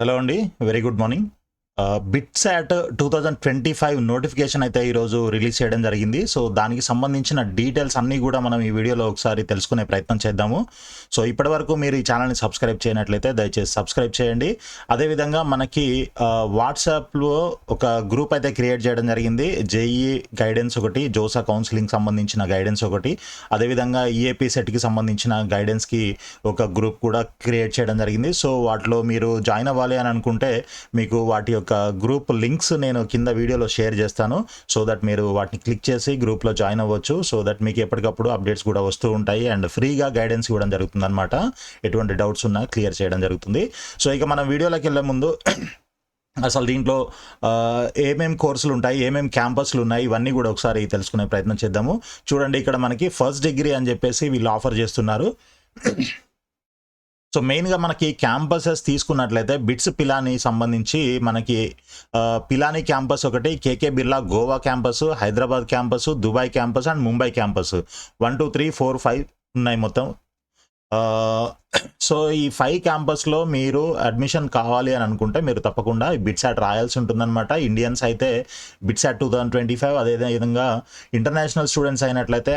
Hello అండి. Very good morning. BITSAT 2025 notification అయితే ఈరోజు రిలీజ్ చేయడం జరిగింది. సో, దానికి సంబంధించిన డీటెయిల్స్ అన్నీ కూడా మనం ఈ వీడియోలో ఒకసారి తెలుసుకునే ప్రయత్నం చేద్దాము. సో, ఇప్పటివరకు మీరు ఈ ఛానల్‌ని సబ్స్క్రైబ్ చేయనట్లయితే దయచేసి సబ్స్క్రైబ్ చేయండి. అదేవిధంగా మనకి వాట్సాప్‌లో ఒక గ్రూప్ అయితే క్రియేట్ చేయడం జరిగింది. జేఈఈ గైడెన్స్ ఒకటి, జోసా కౌన్సిలింగ్ సంబంధించిన గైడెన్స్ ఒకటి, అదేవిధంగా ఈఏపీ సెట్‌కి సంబంధించిన గైడెన్స్‌కి ఒక గ్రూప్ కూడా క్రియేట్ చేయడం జరిగింది. సో, వాటిలో మీరు జాయిన్ అవ్వాలి అని అనుకుంటే మీకు వాటి యొక్క గ్రూప్ లింక్స్ నేను కింద వీడియోలో షేర్ చేస్తాను. సో దట్ మీరు వాటిని క్లిక్ చేసి గ్రూప్లో జాయిన్ అవ్వచ్చు. సో దట్ మీకు ఎప్పటికప్పుడు అప్డేట్స్ కూడా వస్తూ ఉంటాయి అండ్ ఫ్రీగా గైడెన్స్ ఇవ్వడం జరుగుతుంది అనమాట. ఎటువంటి డౌట్స్ ఉన్నా క్లియర్ చేయడం జరుగుతుంది. సో ఇక మనం వీడియోలోకి వెళ్ళే ముందు అసలు దీంట్లో ఏమేం కోర్సులు ఉంటాయి, ఏమేం క్యాంపస్లు ఉన్నాయి, ఇవన్నీ కూడా ఒకసారి తెలుసుకునే ప్రయత్నం చేద్దాము. చూడండి, ఇక్కడ మనకి ఫస్ట్ డిగ్రీ అని చెప్పేసి వీళ్ళు ఆఫర్ చేస్తున్నారు. సో మెయిన్గా మనకి క్యాంపసెస్ తీసుకున్నట్లయితే బిట్స్ పిలాని సంబంధించి మనకి పిలాని క్యాంపస్ ఒకటి, KK Birla Goa campus, Hyderabad campus, Dubai campus and Mumbai campus 1 2 3 4 5 ఉన్నాయి మొత్తం. సో ఈ 5 క్యాంపస్లో మీరు అడ్మిషన్ కావాలి అని అనుకుంటే మీరు తప్పకుండా ఈ బిట్సాట్ రాయాల్సి ఉంటుందన్నమాట. ఇండియన్స్ అయితే బిట్సాట్ 2025, అదేవిధంగా ఇంటర్నేషనల్ స్టూడెంట్స్ అయినట్లయితే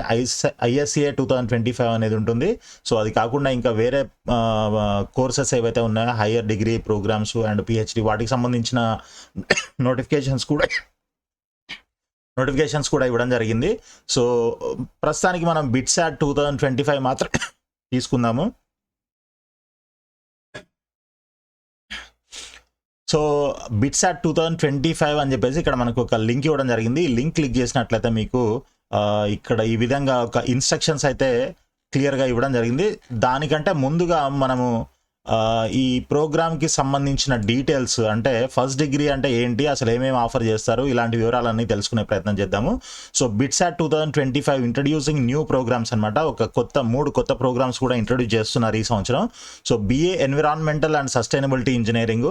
ఐఎస్సిఏ 2025 అనేది ఉంటుంది. సో అది కాకుండా ఇంకా వేరే కోర్సెస్ ఏవైతే ఉన్నాయో higher degree programs and PhD వాటికి సంబంధించిన నోటిఫికేషన్స్ కూడా ఇవ్వడం జరిగింది. సో ప్రస్తుతానికి మనం బిట్సాట్ 2025 మాత్రం తీసుకుందాము. సో బిట్సాట్ 2025 అని చెప్పేసి ఇక్కడ మనకు ఒక లింక్ ఇవ్వడం జరిగింది. ఈ లింక్ క్లిక్ చేసినట్లయితే మీకు ఇక్కడ ఈ విధంగా ఒక ఇన్స్ట్రక్షన్స్ అయితే క్లియర్గా ఇవ్వడం జరిగింది. దానికంటే ముందుగా మనము ఈ ప్రోగ్రామ్కి సంబంధించిన డీటెయిల్స్, అంటే ఫస్ట్ డిగ్రీ అంటే ఏంటి, అసలు ఏమేమి ఆఫర్ చేస్తారు, ఇలాంటి వివరాలన్నీ తెలుసుకునే ప్రయత్నం చేద్దాము. So BITSAT 2025 introducing new programs అనమాట. మూడు కొత్త ప్రోగ్రామ్స్ కూడా ఇంట్రడ్యూస్ చేస్తున్నారు ఈ సంవత్సరం. So BA environmental and sustainability engineering,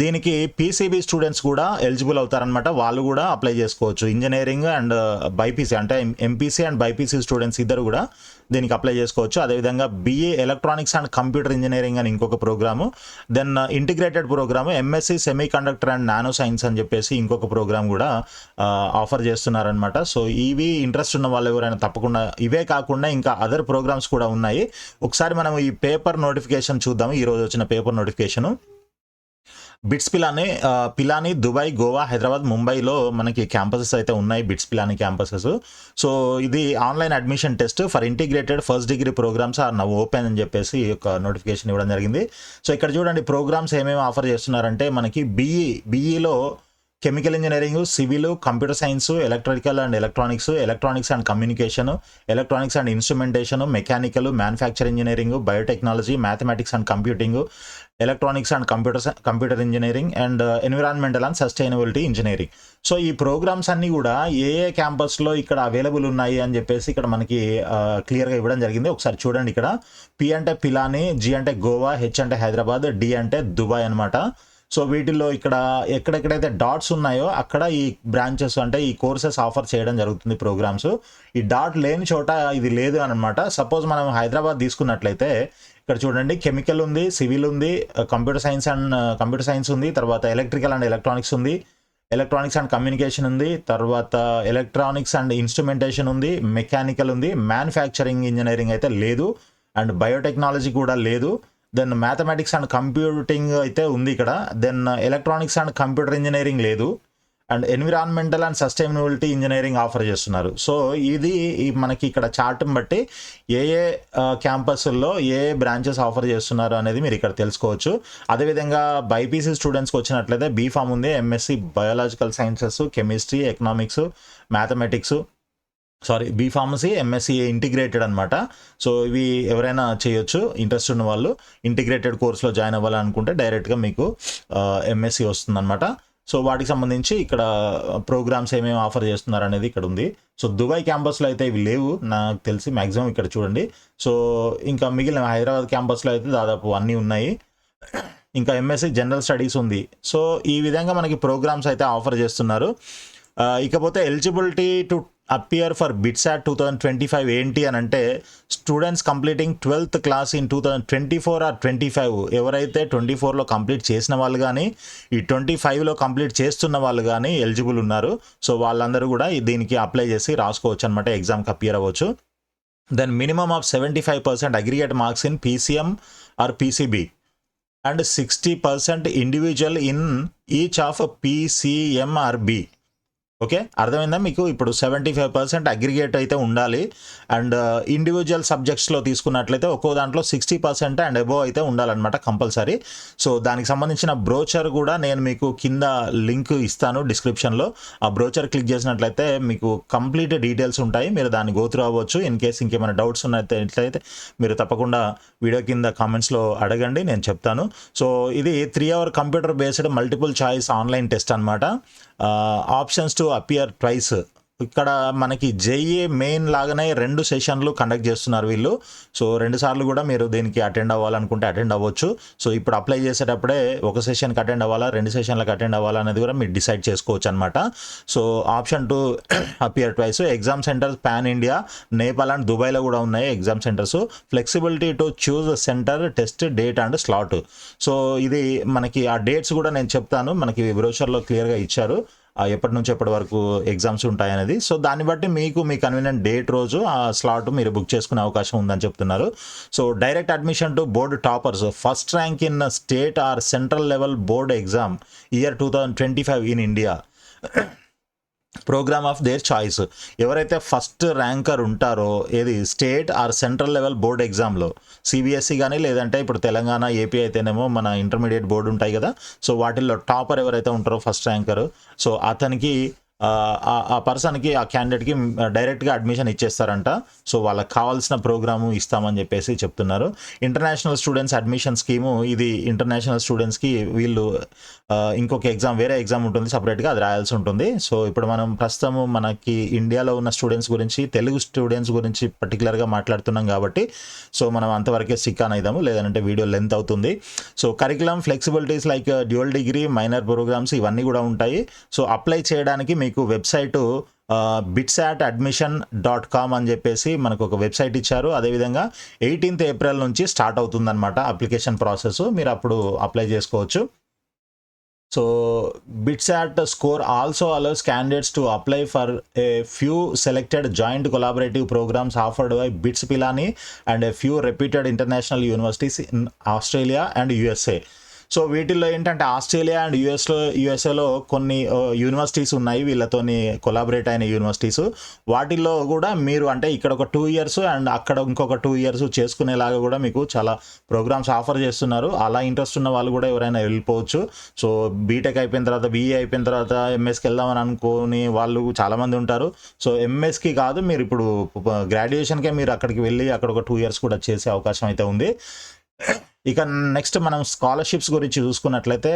దీనికి పీసీబీ స్టూడెంట్స్ కూడా ఎలిజిబుల్ అవుతారనమాట. వాళ్ళు కూడా అప్లై చేసుకోవచ్చు. ఇంజనీరింగ్ అండ్ బైపీసీ అంటే ఎంపీసీ అండ్ బైపీసీ స్టూడెంట్స్ ఇద్దరు కూడా దీనికి అప్లై చేసుకోవచ్చు. అదేవిధంగా BA electronics and computer engineering అని ఇంకొక program, then integrated program MSc semiconductor and nano science అని చెప్పేసి ఇంకొక ప్రోగ్రామ్ కూడా ఆఫర్ చేస్తున్నారనమాట. సో ఇవి ఇంట్రెస్ట్ ఉన్న వాళ్ళు ఎవరైనా తప్పకుండా, ఇవే కాకుండా ఇంకా అదర్ ప్రోగ్రామ్స్ కూడా ఉన్నాయి. ఒకసారి మనం ఈ పేపర్ నోటిఫికేషన్ చూద్దాము. ఈరోజు వచ్చిన paper notification BITS Pilani Dubai, Goa, Hyderabad, ముంబైలో మనకి క్యాంపసెస్ అయితే ఉన్నాయి. బిట్స్ పిలాని క్యాంపసెస్. సో ఇది online admission test for integrated first degree programs are now open అని చెప్పేసి ఒక నోటిఫికేషన్ ఇవ్వడం జరిగింది. సో ఇక్కడ చూడండి ప్రోగ్రామ్స్ ఏమేమి ఆఫర్ చేస్తున్నారంటే మనకి బీఈలో chemical engineering, civil, computer science, electrical and electronics and communication, electronics and instrumentation, mechanical, manufacture engineering, biotechnology, mathematics and computing, electronics and computer engineering and environmental and sustainability engineering. So ఈ programs అన్నీ కూడా ఏ క్యాంపస్లో ఇక్కడ available ఉన్నాయి అని చెప్పేసి ఇక్కడ మనకి క్లియర్గా ఇవ్వడం జరిగింది. ఒకసారి చూడండి, ఇక్కడ పి అంటే పిలాని, జి అంటే గోవా, హెచ్ అంటే హైదరాబాద్, డి అంటే దుబాయ్ అనమాట. సో వీటిల్లో ఇక్కడ ఎక్కడెక్కడైతే డాట్స్ ఉన్నాయో అక్కడ ఈ బ్రాంచెస్ అంటే ఈ కోర్సెస్ ఆఫర్ చేయడం జరుగుతుంది ప్రోగ్రామ్స్. ఈ డాట్ లేని చోట ఇది లేదు అనమాట. సపోజ్ మనం హైదరాబాద్ తీసుకున్నట్లయితే ఇక్కడ చూడండి కెమికల్ ఉంది, సివిల్ ఉంది, కంప్యూటర్ సైన్స్ ఉంది, తర్వాత ఎలక్ట్రికల్ అండ్ ఎలక్ట్రానిక్స్ ఉంది, ఎలక్ట్రానిక్స్ అండ్ కమ్యూనికేషన్ ఉంది, తర్వాత ఎలక్ట్రానిక్స్ అండ్ ఇన్స్ట్రుమెంటేషన్ ఉంది, మెకానికల్ ఉంది, మ్యానుఫ్యాక్చరింగ్ ఇంజనీరింగ్ అయితే లేదు, అండ్ బయోటెక్నాలజీ కూడా లేదు, దెన్ మ్యాథమెటిక్స్ అండ్ కంప్యూటింగ్ అయితే ఉంది ఇక్కడ, then electronics and computer engineering లేదు, and environmental and sustainability engineering offer చేస్తున్నారు. సో ఇది మనకి ఇక్కడ చార్ట్ని బట్టి ఏ క్యాంపస్ల్లో ఏ బ్రాంచెస్ ఆఫర్ చేస్తున్నారు అనేది మీరు ఇక్కడ తెలుసుకోవచ్చు. అదేవిధంగా బైపీసీ స్టూడెంట్స్కి వచ్చినట్లయితే బీఫామ్ ఉంది, MSc biological sciences, chemistry, economics, mathematics, B Pharmacy, MSc integrated అనమాట. సో ఇవి ఎవరైనా చేయొచ్చు. ఇంట్రెస్ట్ ఉన్న వాళ్ళు ఇంటిగ్రేటెడ్ కోర్సులో జాయిన్ అవ్వాలనుకుంటే డైరెక్ట్గా మీకు ఎంఎస్సీ వస్తుందన్నమాట. సో వాటికి సంబంధించి ఇక్కడ ప్రోగ్రామ్స్ ఏమేమి ఆఫర్ చేస్తున్నారు అనేది ఇక్కడ ఉంది. సో దుబాయ్ క్యాంపస్లో అయితే ఇవి లేవు నాకు తెలిసి, మ్యాక్సిమం ఇక్కడ చూడండి. సో ఇంకా మిగిలిన హైదరాబాద్ క్యాంపస్లో అయితే దాదాపు అన్నీ ఉన్నాయి. ఇంకా ఎంఎస్సీ జనరల్ స్టడీస్ ఉంది. సో ఈ విధంగా మనకి ప్రోగ్రామ్స్ అయితే ఆఫర్ చేస్తున్నారు. ఇకపోతే eligibility to appear for BITSAT 2025 ఏంటి అని అంటే students completing 12th class in 2024 or 25 ఎవరైతే 24లో కంప్లీట్ చేసిన వాళ్ళు కానీ ఈ 25లో కంప్లీట్ చేస్తున్న వాళ్ళు కానీ ఎలిజిబుల్ ఉన్నారు. సో వాళ్ళందరూ కూడా దీనికి అప్లై చేసి రాసుకోవచ్చు అనమాట, ఎగ్జామ్కి అపియర్ అవ్వచ్చు. Then minimum of 75% aggregate marks in PCM or PCB and 60% individual in each of PCM or B. Okay, అర్థమైందా మీకు? ఇప్పుడు 75% అగ్రిగేట్ అయితే ఉండాలి అండ్ ఇండివిజువల్ సబ్జెక్ట్స్లో తీసుకున్నట్లయితే ఒక్కో దాంట్లో 60% అండ్ అబోవ్ అయితే ఉండాలన్నమాట కంపల్సరీ. సో దానికి సంబంధించిన బ్రోచర్ కూడా నేను మీకు కింద లింక్ ఇస్తాను డిస్క్రిప్షన్లో. ఆ బ్రోచర్ క్లిక్ చేసినట్లయితే మీకు కంప్లీట్ డీటెయిల్స్ ఉంటాయి, మీరు దాన్ని గోత్రూ అవ్వచ్చు. ఇన్ కేస్ ఇంకేమైనా డౌట్స్ ఉన్నట్లయితే మీరు తప్పకుండా వీడియో కింద కామెంట్స్లో అడగండి, నేను చెప్తాను. సో ఇది 3 hour computer based multiple choice online test అనమాట. Options to appear twice. ఇక్కడ మనకి జేఈ మెయిన్ లాగానే 2 సెషన్లు కండక్ట్ చేస్తున్నారు వీళ్ళు. సో 2 సార్లు కూడా మీరు దీనికి అటెండ్ అవ్వాలనుకుంటే అటెండ్ అవ్వచ్చు. సో ఇప్పుడు అప్లై చేసేటప్పుడే ఒక సెషన్కి అటెండ్ అవ్వాలా 2 సెషన్లకు అటెండ్ అవ్వాలా అనేది కూడా మీరు డిసైడ్ చేసుకోవచ్చు అనమాట. So option to appear twice. Exam centres pan India, Nepal and దుబాయ్లో కూడా ఉన్నాయి exam centres. Flexibility to choose centre, test date and slot. So ఇది మనకి ఆ డేట్స్ కూడా నేను చెప్తాను, మనకి బ్రోషర్లో క్లియర్గా ఇచ్చారు ఎప్పటి నుంచి ఎప్పటి వరకు ఎగ్జామ్స్ ఉంటాయనేది. సో దాన్ని బట్టి మీకు మీ కన్వీనియంట్ డేట్ రోజు ఆ స్లాట్ మీరు బుక్ చేసుకునే అవకాశం ఉందని చెప్తున్నారు. So direct admission to board toppers, first rank in state or central level board exam year 2025 in India, program of their choice. ఎవరైతే ఫస్ట్ ర్యాంకర్ ఉంటారో ఏది state or central level board ఎగ్జామ్లో, CBSE కానీ లేదంటే ఇప్పుడు తెలంగాణ ఏపీ అయితేనేమో మన intermediate board ఉంటాయి కదా, సో వాటిల్లో టాపర్ ఎవరైతే ఉంటారో ఫస్ట్ ర్యాంకర్, సో అతనికి ఆ పర్సన్కి ఆ క్యాండిడేట్కి డైరెక్ట్గా అడ్మిషన్ ఇచ్చేస్తారంట. సో వాళ్ళకి కావాల్సిన ప్రోగ్రాము ఇస్తామని చెప్పేసి చెప్తున్నారు. ఇంటర్నేషనల్ స్టూడెంట్స్ అడ్మిషన్ స్కీము, ఇది ఇంటర్నేషనల్ స్టూడెంట్స్కి వీళ్ళు ఇంకొక ఎగ్జామ్, వేరే ఎగ్జామ్ ఉంటుంది సపరేట్గా, అది రాయాల్సి ఉంటుంది. సో ఇప్పుడు మనం ప్రస్తుతం మనకి ఇండియాలో ఉన్న స్టూడెంట్స్ గురించి, తెలుగు స్టూడెంట్స్ గురించి పర్టికులర్గా మాట్లాడుతున్నాం కాబట్టి సో మనం అంతవరకే స్టిక్ ఆన్ అయిదాము, లేదంటే వీడియో లెంత్ అవుతుంది. So curriculum flexibilities like dual degree, minor programs ఇవన్నీ కూడా ఉంటాయి. సో అప్లై చేయడానికి మీకు వెబ్సైటు bitsatadmission.com అని చెప్పేసి మనకు ఒక వెబ్సైట్ ఇచ్చారు. అదేవిధంగా 18th ఏప్రిల్ నుంచి స్టార్ట్ అవుతుందన్నమాట అప్లికేషన్ ప్రాసెస్, మీరు అప్పుడు అప్లై చేసుకోవచ్చు. So BITSAT score also allows candidates to apply for a few selected joint collaborative programs offered by BITS Pilani and a few reputed international universities in Australia and USA. So వీటిల్లో ఏంటంటే Australia and యుఎస్ఏలో కొన్ని universities ఉన్నాయి వీళ్ళతోని collaborate అయిన universities. వాటిల్లో కూడా మీరు అంటే ఇక్కడ ఒక 2 years అండ్ అక్కడ ఇంకొక 2 years చేసుకునేలాగా కూడా మీకు చాలా ప్రోగ్రామ్స్ ఆఫర్ చేస్తున్నారు. అలా ఇంట్రెస్ట్ ఉన్న వాళ్ళు కూడా ఎవరైనా వెళ్ళిపోవచ్చు. సో బీటెక్ అయిపోయిన తర్వాత, BE అయిపోయిన తర్వాత ఎంఎస్కి వెళ్దామని అనుకోని వాళ్ళు చాలామంది ఉంటారు. సో ఎంఎస్కి కాదు, మీరు ఇప్పుడు గ్రాడ్యుయేషన్కే మీరు అక్కడికి వెళ్ళి అక్కడ ఒక 2 years కూడా చేసే అవకాశం అయితే ఉంది. ఇక నెక్స్ట్ మనం స్కాలర్షిప్స్ గురించి చూసుకున్నట్లయితే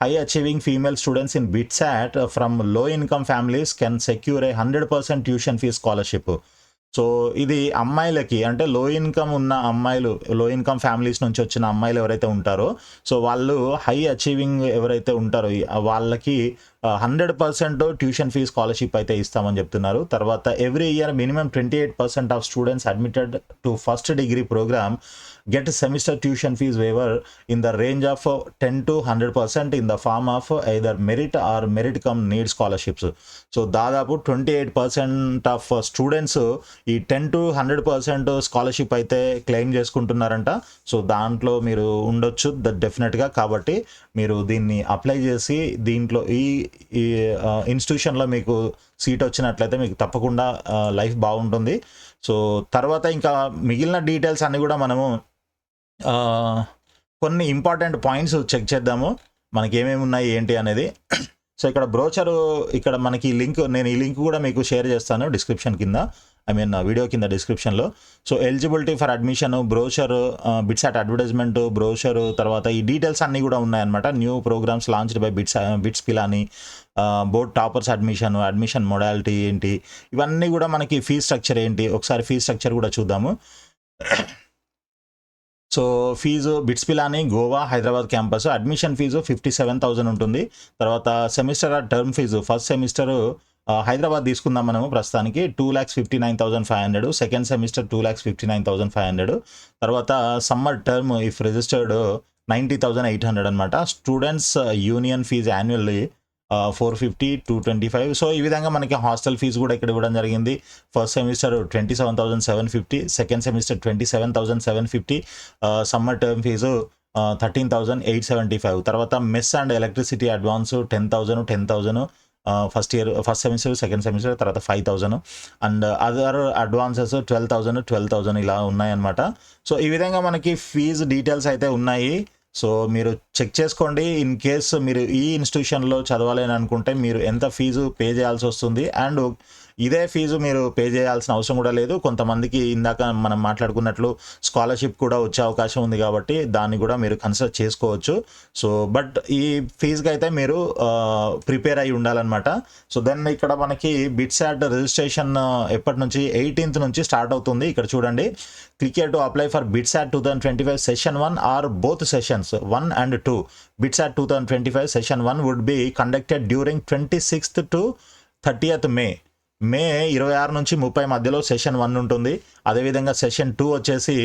high achieving female students in BITSAT from low income families can secure a 100% tuition fee scholarship. So ఇది అమ్మాయిలకి, అంటే లో ఇన్కమ్ ఉన్న అమ్మాయిలు, లో ఇన్కమ్ ఫ్యామిలీస్ నుంచి వచ్చిన అమ్మాయిలు ఎవరైతే ఉంటారో సో వాళ్ళు హై అచీవింగ్ ఎవరైతే ఉంటారో వాళ్ళకి 100% ట్యూషన్ ఫీ స్కాలర్షిప్ అయితే ఇస్తామని చెప్తున్నారు. తర్వాత every year minimum 28% of students admitted to first degree program get semester tuition fees waiver in the range of 10 to 100% in the form of either merit or merit cum need scholarships. So దాదాపు 28% of students ఈ 10 to 100% scholarship అయితే claim చేసుకుంటున్నారంట. So దాంట్లో మీరు ఉండొచ్చు డెఫినెట్గా. కాబట్టి మీరు దీన్ని అప్లై చేసి దీంట్లో ఈ ఇన్స్టిట్యూషన్లో మీకు సీట్ వచ్చినట్లయితే మీకు తప్పకుండా లైఫ్ బాగుంటుంది. సో తర్వాత ఇంకా మిగిలిన డీటెయిల్స్ అన్నీ కూడా మనము కొన్ని ఇంపార్టెంట్ పాయింట్స్ చెక్ చేద్దాము, మనకి ఏమేమి ఉన్నాయి ఏంటి అనేది. సో ఇక్కడ బ్రోచరు, ఇక్కడ మనకి లింక్, నేను ఈ లింక్ కూడా మీకు షేర్ చేస్తాను డిస్క్రిప్షన్ కింద, వీడియో కింద డిస్క్రిప్షన్లో. So eligibility for admission, brochure, BITSAT advertisement, brochure, తర్వాత ఈ డీటెయిల్స్ అన్నీ కూడా ఉన్నాయన్నమాట. New programmes launched by BITS Pilani, board toppers admission modality ఏంటి, ఇవన్నీ కూడా మనకి ఫీ స్ట్రక్చర్ ఏంటి, ఒకసారి ఫీ స్ట్రక్చర్ కూడా చూద్దాము. So fees BITS Pilani Goa Hyderabad campus admission fees 57,000 ఉంటుంది. తర్వాత semester term fees first semester Hyderabad తీసుకుందాం మనము ప్రస్తుతానికి 2,59,500, సెకండ్ సెమిస్టర్ 2,59,500, తర్వాత సమ్మర్ టర్మ్ ఇఫ్ రిజిస్టర్డ్ 90,800 అనమాట. Students union fees annually 450, 225. సో ఈ విధంగా మనకి హాస్టల్ ఫీజు కూడా ఇక్కడ ఇవ్వడం జరిగింది. First semester 27,750, second semester 27,750, summer term fees 13,875. తర్వాత mess and electricity advance 10,000 first semester, second semester, తర్వాత 5,000 అండ్ అదర్ అడ్వాన్సెస్ 12,000 ఇలా ఉన్నాయన్నమాట. సో ఈ విధంగా మనకి ఫీజు డీటెయిల్స్ అయితే ఉన్నాయి. సో మీరు చెక్ చేసుకోండి. ఇన్ కేస్ మీరు ఈ ఇన్స్టిట్యూషన్లో చదవాలి అని అనుకుంటే మీరు ఎంత ఫీజు పే చేయాల్సి వస్తుంది, అండ్ ఇదే ఫీజు మీరు పే చేయాల్సిన అవసరం కూడా లేదు. కొంతమందికి ఇందాక మనం మాట్లాడుకున్నట్లు స్కాలర్షిప్ కూడా వచ్చే అవకాశం ఉంది కాబట్టి దాన్ని కూడా మీరు కన్సిడర్ చేసుకోవచ్చు. సో బట్ ఈ ఫీజుకి అయితే మీరు ప్రిపేర్ అయి ఉండాలన్నమాట. సో దెన్ ఇక్కడ మనకి బిట్సాట్ రిజిస్ట్రేషన్ ఎప్పటి నుంచి 18th నుంచి స్టార్ట్ అవుతుంది. ఇక్కడ చూడండి, click here to apply for BITSAT 2025 session 1 or both sessions 1 and 2. BITSAT 2025 session 1 would be conducted during 26th to 30th May. మే 26 నుంచి 30 మధ్యలో సెషన్ 1 ఉంటుంది. అదేవిధంగా సెషన్ 2 వచ్చేసి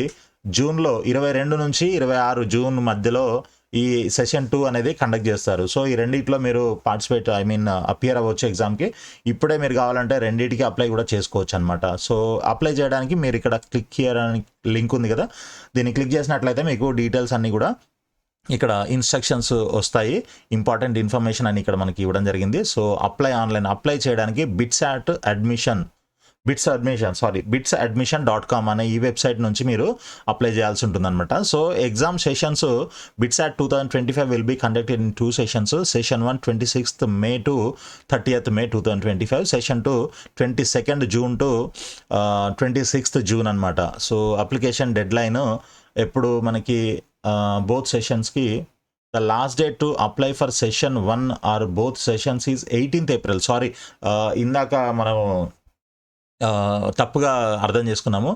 జూన్లో 22 నుంచి 26 జూన్ మధ్యలో ఈ సెషన్ 2 అనేది కండక్ట్ చేస్తారు. సో ఈ రెండిట్లో మీరు పార్టిసిపేట్ అపియర్ అవ్వచ్చు ఎగ్జామ్కి. ఇప్పుడే మీరు కావాలంటే రెండింటికి అప్లై కూడా చేసుకోవచ్చు అనమాట. సో అప్లై చేయడానికి మీరు ఇక్కడ క్లిక్ హియర్ అని లింక్ ఉంది కదా, దీన్ని క్లిక్ చేసినట్లయితే మీకు డీటెయిల్స్ అన్నీ కూడా ఇక్కడ ఇన్స్ట్రక్షన్స్ వస్తాయి. ఇంపార్టెంట్ ఇన్ఫర్మేషన్ అని ఇక్కడ మనకి ఇవ్వడం జరిగింది. సో అప్లై చేయడానికి బిట్స్ admission.com అనే ఈ వెబ్సైట్ నుంచి మీరు అప్లై చేయాల్సి ఉంటుందన్నమాట. So exam sessions BITSAT 2025 will be conducted in 2 sessions. Session 1 26th May to 30th May 2025, session 2 22nd June to 26th June అనమాట. సో అప్లికేషన్ డెడ్ లైన్ ఎప్పుడు మనకి బోత్ సెషన్స్కి the last date to apply for session 1 or both sessions is 18th April. Sorry, ఇందాక మనం తప్పుగా అర్థం చేసుకున్నాము.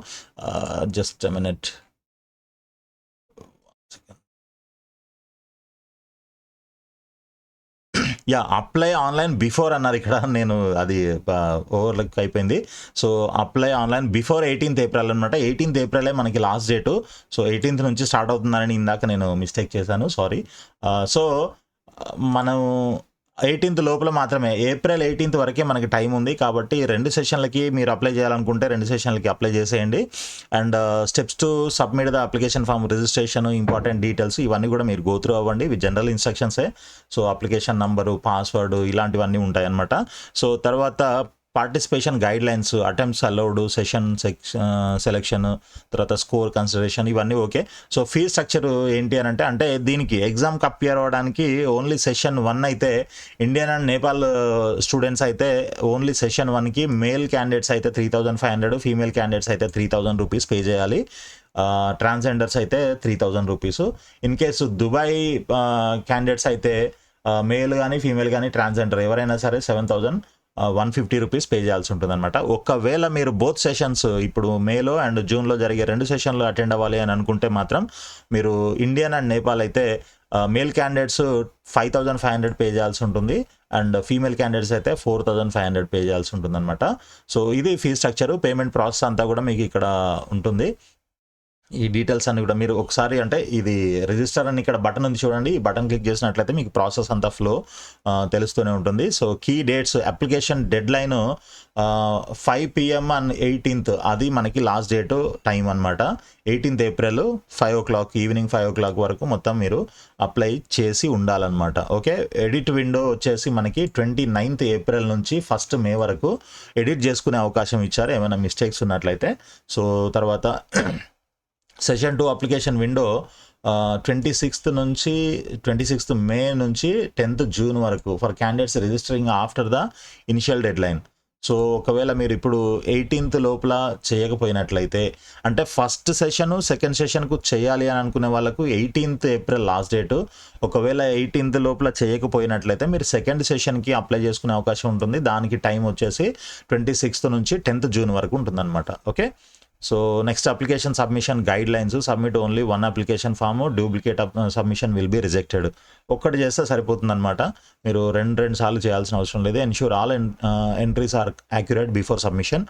Just minute. Apply online before అన్నారు ఇక్కడ, నేను అది ఓవర్లుక్ అయిపోయింది. So apply online before 18th April అనమాట. 18th April మనకి లాస్ట్ డేటు. సో 18th నుంచి స్టార్ట్ అవుతుందని ఇందాక నేను మిస్టేక్ చేశాను, సారీ. సో మనం 18th లోపల మాత్రమే, April 18th వరకే మనకి టైం ఉంది. కాబట్టి 2 సెషన్లకి మీరు అప్లై చేయాలనుకుంటే 2 సెషన్లకి అప్లై చేసేయండి. And steps to submit the application form, registration, important details ఇవన్నీ కూడా మీరు గో త్రూ అవ్వండి. ఇవి జనరల్ ఇన్స్ట్రక్షన్సే. సో అప్లికేషన్ నంబరు, పాస్వర్డ్ ఇలాంటివన్నీ ఉంటాయన్నమాట. సో తర్వాత participation guidelines, attempts allowed, session selection, తర్వాత స్కోర్ కన్సిడరేషన్ ఇవన్నీ ఓకే. సో ఫీ స్ట్రక్చర్ ఏంటి అని అంటే దీనికి ఎగ్జామ్కి అపియర్ అవ్వడానికి ఓన్లీ సెషన్ 1 అయితే ఇండియన్ అండ్ నేపాల్ స్టూడెంట్స్ అయితే ఓన్లీ సెషన్ 1కి మేల్ క్యాండిడేట్స్ అయితే 3,500, ఫీమేల్ క్యాండిడేట్స్ అయితే 3,000 రూపీస్ పే చేయాలి. ట్రాన్స్జెండర్స్ అయితే 3,000 rupees. In case Dubai candidates అయితే మేల్ కానీ ఫీమేల్ కానీ ట్రాన్స్జెండర్ ఎవరైనా సరే 7,150 రూపీస్ పే చేయాల్సి ఉంటుంది అనమాట. ఒకవేళ మీరు బోత్ సెషన్స్ ఇప్పుడు మేలో అండ్ జూన్లో జరిగే 2 సెషన్లు అటెండ్ అవ్వాలి అని అనుకుంటే మాత్రం మీరు ఇండియన్ అండ్ నేపాల్ అయితే మేల్ క్యాండిడేట్స్ 5,500 పే చేయాల్సి ఉంటుంది, అండ్ ఫీమేల్ క్యాండిడేట్స్ అయితే 4,500 పే చేయాల్సి ఉంటుంది అనమాట. సో ఇది ఫీ స్ట్రక్చరు. పేమెంట్ ప్రాసెస్ అంతా కూడా మీకు ఇక్కడ ఉంటుంది. ఈ డీటెయిల్స్ అన్ని కూడా మీరు ఒకసారి అంటే ఇది రిజిస్టర్ అని ఇక్కడ బటన్ ఉంది చూడండి, ఈ బటన్ క్లిక్ చేసినట్లయితే మీకు ప్రాసెస్ అంతా ఫ్లో తెలుస్తూనే ఉంటుంది. So key dates, application deadline 5 PM on 18th, అది మనకి లాస్ట్ డేటు టైం అనమాట. 18th April 5 o'clock, evening 5 o'clock వరకు మొత్తం మీరు అప్లై చేసి ఉండాలన్నమాట. ఓకే, ఎడిట్ విండో వచ్చేసి మనకి 29th April నుంచి 1st May వరకు ఎడిట్ చేసుకునే అవకాశం ఇచ్చారు ఏమైనా మిస్టేక్స్ ఉన్నట్లయితే. సో తర్వాత session 2 application window 26th May నుంచి 10th June వరకు for candidates registering after the initial dead line. So ఒకవేళ మీరు ఇప్పుడు 18th లోపల చేయకపోయినట్లయితే, అంటే ఫస్ట్ సెషన్ సెకండ్ సెషన్కు చేయాలి అని అనుకునే వాళ్ళకు 18th April లాస్ట్ డేటు. ఒకవేళ 18th లోపల చేయకపోయినట్లయితే మీరు సెకండ్ సెషన్కి అప్లై చేసుకునే అవకాశం ఉంటుంది. దానికి టైం వచ్చేసి 26th నుంచి 10th June వరకు ఉంటుందన్నమాట. Okay, so next application submission guideline, submit only one application form, duplicate submission will be rejected. ఒక్కటి చేస్తే సరిపోతుందన్నమాట, మీరు రెండు సార్లు చేయాల్సిన అవసరం లేదు. Ensure all entries are accurate before submission.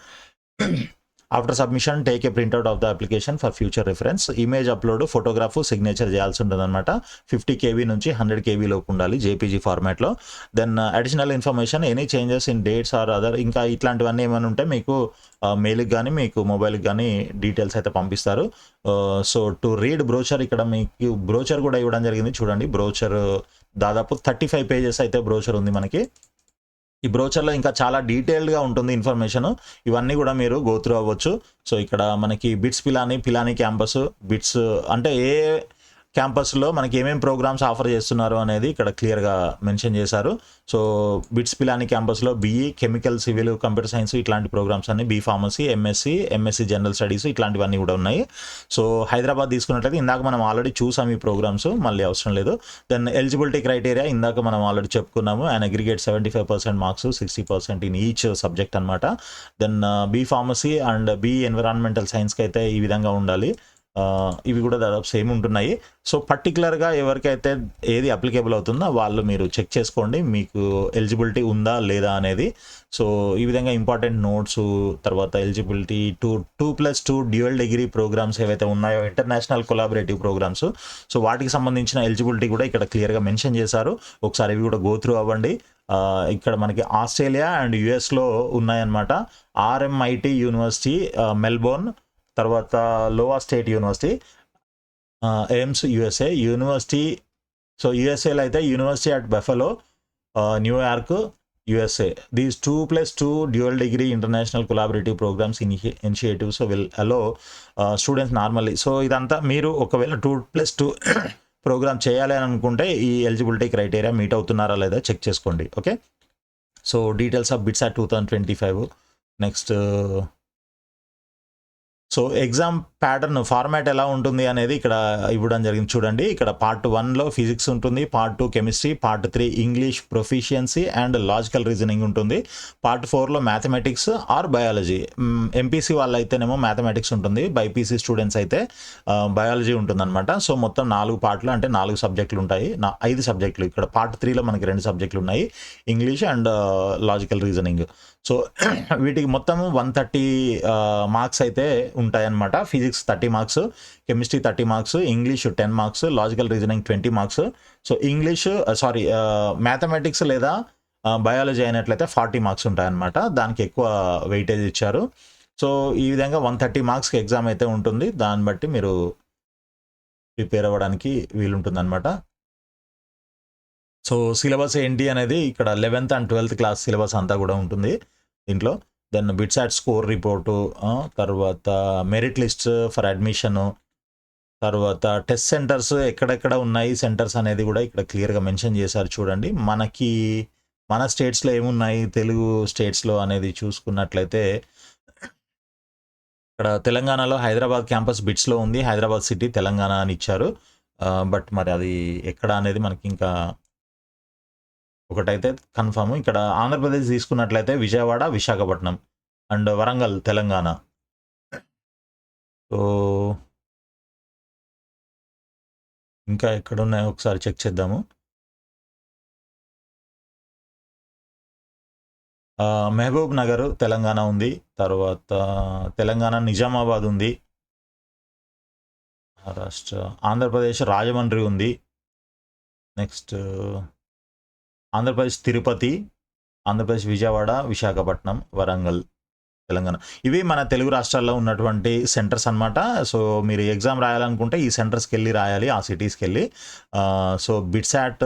After submission take a printout of the application for future reference. Image upload, photograph, signature చేయాల్సి ఉంటుంది అనమాట. 50 KB నుంచి 100 KB లోపు ఉండాలి జేపీజీ ఫార్మాట్లో. Then additional information, any changes in dates or other, ఇంకా ఇట్లాంటివన్నీ ఏమైనా ఉంటే మీకు మెయిల్కి కానీ మీకు మొబైల్కి కానీ డీటెయిల్స్ అయితే పంపిస్తారు. సో టు రీడ్ బ్రోచర్, ఇక్కడ మీకు బ్రోచర్ కూడా ఇవ్వడం జరిగింది చూడండి. బ్రోచర్ దాదాపు 35 pages అయితే బ్రోచర్ ఉంది మనకి. ఈ బ్రోచర్లో ఇంకా చాలా డీటెయిల్డ్గా ఉంటుంది ఇన్ఫర్మేషన్, ఇవన్నీ కూడా మీరు గో త్రూ అవ్వచ్చు. సో ఇక్కడ మనకి బిట్స్ పిలానీ క్యాంపస్, బిట్స్ అంటే ఏ క్యాంపస్లో మనకి ఏమేమి ప్రోగ్రామ్స్ ఆఫర్ చేస్తున్నారు అనేది ఇక్కడ క్లియర్గా మెన్షన్ చేశారు. సో బిట్స్ పిలానీ క్యాంపస్లో BE chemical, civil, computer science ఇట్లాంటి ప్రోగ్రామ్స్ అన్ని, B pharmacy, MSc general studies ఇట్లాంటివన్నీ కూడా ఉన్నాయి. సో హైదరాబాద్ తీసుకున్నట్లయితే ఇందాక మనం ఆల్రెడీ చూసాం ఈ ప్రోగ్రామ్స్, మళ్ళీ అవసరం లేదు. దెన్ ఎలిజిబిలిటీ క్రైటీరియా ఇందాక మనం ఆల్రెడీ చెప్పుకున్నాము. And aggregate 75% marks, 60% in each subject అనమాట. Then B pharmacy and B environmental సైన్స్కి అయితే ఈ విధంగా ఉండాలి. ఇవి కూడా దాదాపు సేమ్ ఉంటున్నాయి. సో పర్టికులర్గా ఎవరికైతే ఏది అప్లికేబుల్ అవుతుందో వాళ్ళు మీరు చెక్ చేసుకోండి, మీకు ఎలిజిబిలిటీ ఉందా లేదా అనేది. సో ఈ విధంగా ఇంపార్టెంట్ నోట్స్, తర్వాత ఎలిజిబిలిటీ 2+2 డ్యూయల్ డిగ్రీ ప్రోగ్రామ్స్ ఏవైతే ఉన్నాయో, ఇంటర్నేషనల్ కొలాబరేటివ్ ప్రోగ్రామ్స్, సో వాటికి సంబంధించిన ఎలిజిబిలిటీ కూడా ఇక్కడ క్లియర్గా మెన్షన్ చేశారు. ఒకసారి ఇవి కూడా గో త్రూ అవ్వండి. ఇక్కడ మనకి ఆస్ట్రేలియా అండ్ యుఎస్లో ఉన్నాయన్నమాట. RMIT యూనివర్సిటీ మెల్బోర్న్, తర్వాత Iowa state university, Ames USA university. So యూఎస్ఏలో అయితే university at Buffalo, New York USA. These 2+2 dual degree international collaborative programs initiatives will allow students normally. So ఇదంతా మీరు ఒకవేళ 2+2 ప్రోగ్రామ్ చేయాలి అని అనుకుంటే ఈ ఎలిజిబిలిటీ క్రైటీరియా మీట్ అవుతున్నారా లేదా చెక్ చేసుకోండి. Okay, so details of BITS 2025. Next so exam pattern format ఎలా ఉంటుంది అనేది ఇక్కడ ఇవ్వడం జరిగింది చూడండి. ఇక్కడ Part 1లో ఫిజిక్స్ ఉంటుంది, Part 2 chemistry, Part 3 English proficiency and logical reasoning ఉంటుంది, Part 4లో మ్యాథమెటిక్స్ ఆర్ బయాలజీ. MPC వాళ్ళైతేనేమో మ్యాథమెటిక్స్ ఉంటుంది, బైపీసీ స్టూడెంట్స్ అయితే బయాలజీ ఉంటుందన్నమాట. సో మొత్తం 4 పార్ట్లు, అంటే 4 సబ్జెక్టులు ఉంటాయి, 5 సబ్జెక్టులు. ఇక్కడ Part 3లో మనకి 2 సబ్జెక్టులు ఉన్నాయి, English and logical reasoning. So వీటికి మొత్తం 130 మార్క్స్ అయితే ఉంటాయన్నమాట. Physics 30 marks, chemistry 30 marks, English 10 marks, logical reasoning 20 marks. So English mathematics లేదా బయాలజీ అయినట్లయితే 40 మార్క్స్ ఉంటాయన్నమాట, దానికి ఎక్కువ వెయిటేజ్ ఇచ్చారు. సో ఈ విధంగా 130 మార్క్స్కి ఎగ్జామ్ అయితే ఉంటుంది, దాన్ని బట్టి మీరు ప్రిపేర్ అవ్వడానికి వీలుంటుందన్నమాట. సో సిలబస్ ఏంటి అనేది ఇక్కడ 11th and 12th class syllabus అంతా కూడా ఉంటుంది దీంట్లో. దెన్ బిట్సాట్ స్కోర్ రిపోర్టు, తర్వాత మెరిట్ లిస్ట్ ఫర్ అడ్మిషను, తర్వాత టెస్ట్ సెంటర్స్ ఎక్కడెక్కడ ఉన్నాయి సెంటర్స్ అనేది కూడా ఇక్కడ క్లియర్గా మెన్షన్ చేశారు చూడండి. మన స్టేట్స్లో ఏమున్నాయి, తెలుగు స్టేట్స్లో అనేది చూసుకున్నట్లయితే ఇక్కడ తెలంగాణలో హైదరాబాద్ క్యాంపస్ బిట్స్లో ఉంది, హైదరాబాద్ సిటీ తెలంగాణ అని ఇచ్చారు. బట్ మరి అది ఎక్కడ అనేది మనకి ఇంకా ఒకటైతే కన్ఫర్మ్. ఇక్కడ ఆంధ్రప్రదేశ్ తీసుకున్నట్లయితే విజయవాడ, విశాఖపట్నం అండ్ వరంగల్ తెలంగాణ. సో ఇంకా ఎక్కడున్నాయో ఒకసారి చెక్ చేద్దాము. మహబూబ్ నగర్ తెలంగాణ ఉంది, తర్వాత తెలంగాణ నిజామాబాద్ ఉంది, మహారాష్ట్ర, ఆంధ్రప్రదేశ్ రాజమండ్రి ఉంది, నెక్స్ట్ ఆంధ్రప్రదేశ్ తిరుపతి, ఆంధ్రప్రదేశ్ విజయవాడ, విశాఖపట్నం, వరంగల్ తెలంగాణ. ఇవి మన తెలుగు రాష్ట్రాల్లో ఉన్నటువంటి సెంటర్స్ అనమాట. సో మీరు ఎగ్జామ్ రాయాలనుకుంటే ఈ సెంటర్స్కి వెళ్ళి రాయాలి, ఆ సిటీస్కి వెళ్ళి. So BITSAT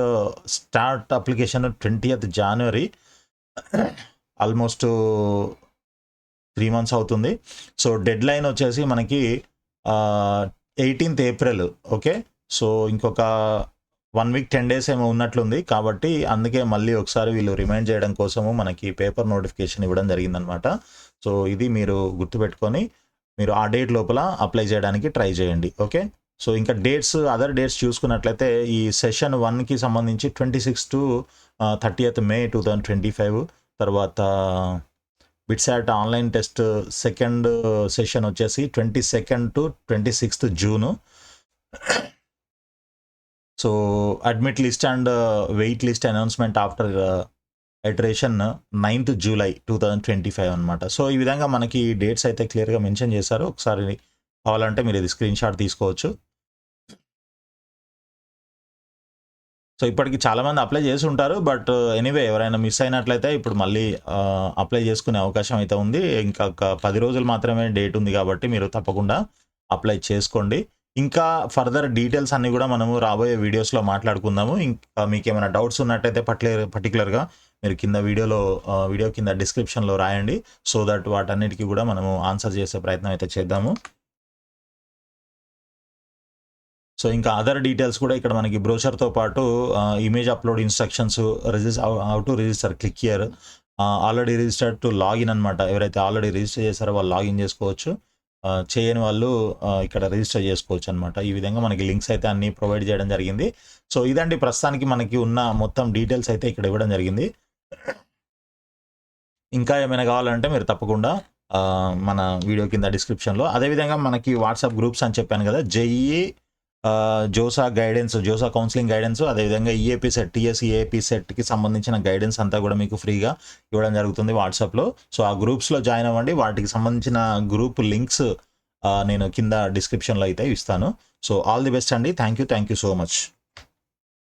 start application 20th January, almost 3 months అవుతుంది. సో డెడ్ లైన్ వచ్చేసి మనకి 18th April. ఓకే, సో ఇంకొక 1 week 10 days ఏమో ఉన్నట్లుంది, కాబట్టి అందుకే మళ్ళీ ఒకసారి వీళ్ళు రిమైండ్ చేయడం కోసము మనకి పేపర్ నోటిఫికేషన్ ఇవ్వడం జరిగిందనమాట. సో ఇది మీరు గుర్తుపెట్టుకొని మీరు ఆ డేట్ లోపల అప్లై చేయడానికి ట్రై చేయండి. ఓకే, సో ఇంకా అదర్ డేట్స్ చూసుకున్నట్లయితే ఈ సెషన్ 1కి సంబంధించి 26th to 30th May 2025, తర్వాత BITSAT online test second session వచ్చేసి 22 to 26 June. So admit list and wait list announcement after iteration 9th July 2025 అనమాట. సో ఈ విధంగా మనకి డేట్స్ అయితే క్లియర్గా మెన్షన్ చేశారు. ఒకసారి కావాలంటే మీరు ఇది స్క్రీన్ షాట్ తీసుకోవచ్చు. సో ఇప్పటికి చాలామంది అప్లై చేసి ఉంటారు. బట్ ఎనీవే ఎవరైనా మిస్ అయినట్లయితే ఇప్పుడు మళ్ళీ అప్లై చేసుకునే అవకాశం అయితే ఉంది. ఇంకా 10 రోజులు మాత్రమే డేట్ ఉంది కాబట్టి మీరు తప్పకుండా అప్లై చేసుకోండి. ఇంకా ఫర్దర్ డీటెయిల్స్ అన్నీ కూడా మనము రాబోయే వీడియోస్లో మాట్లాడుకుందాము. ఇంకా మీకు ఏమైనా డౌట్స్ ఉన్నట్టయితే పర్టికులర్గా మీరు కింద వీడియో కింద డిస్క్రిప్షన్లో రాయండి. సో దట్ వాటన్నిటికీ కూడా మనము ఆన్సర్ చేసే ప్రయత్నం అయితే చేద్దాము. సో ఇంకా అదర్ డీటెయిల్స్ కూడా ఇక్కడ మనకి బ్రోషర్తో పాటు image upload instructions, how to register, click here, already registered to login అనమాట. ఎవరైతే ఆల్రెడీ రిజిస్టర్ చేశారో వాళ్ళు లాగిన్ చేసుకోవచ్చు, చేయని వాళ్ళు ఇక్కడ రిజిస్టర్ చేసుకోవచ్చు అనమాట. ఈ విధంగా మనకి లింక్స్ అయితే అన్నీ ప్రొవైడ్ చేయడం జరిగింది. సో ఇదండి ప్రస్తుతానికి మనకి ఉన్న మొత్తం డీటెయిల్స్ అయితే ఇక్కడ ఇవ్వడం జరిగింది. ఇంకా ఏమైనా కావాలంటే మీరు తప్పకుండా మన వీడియో కింద డిస్క్రిప్షన్లో, అదేవిధంగా మనకి వాట్సాప్ గ్రూప్స్ అని చెప్పాను కదా, JEE, JoSAA guidance, JoSAA counselling guidance, అదేవిధంగా ఈఏపీ సెట్, టీఎస్సీ ఏపీ సెట్కి సంబంధించిన గైడెన్స్ అంతా కూడా మీకు ఫ్రీగా ఇవ్వడం జరుగుతుంది వాట్సాప్లో. సో ఆ గ్రూప్స్లో జాయిన్ అవ్వండి. వాటికి సంబంధించిన గ్రూప్ లింక్స్ నేను కింద డిస్క్రిప్షన్లో అయితే ఇస్తాను. సో ఆల్ ది బెస్ట్ అండి. Thank you so much.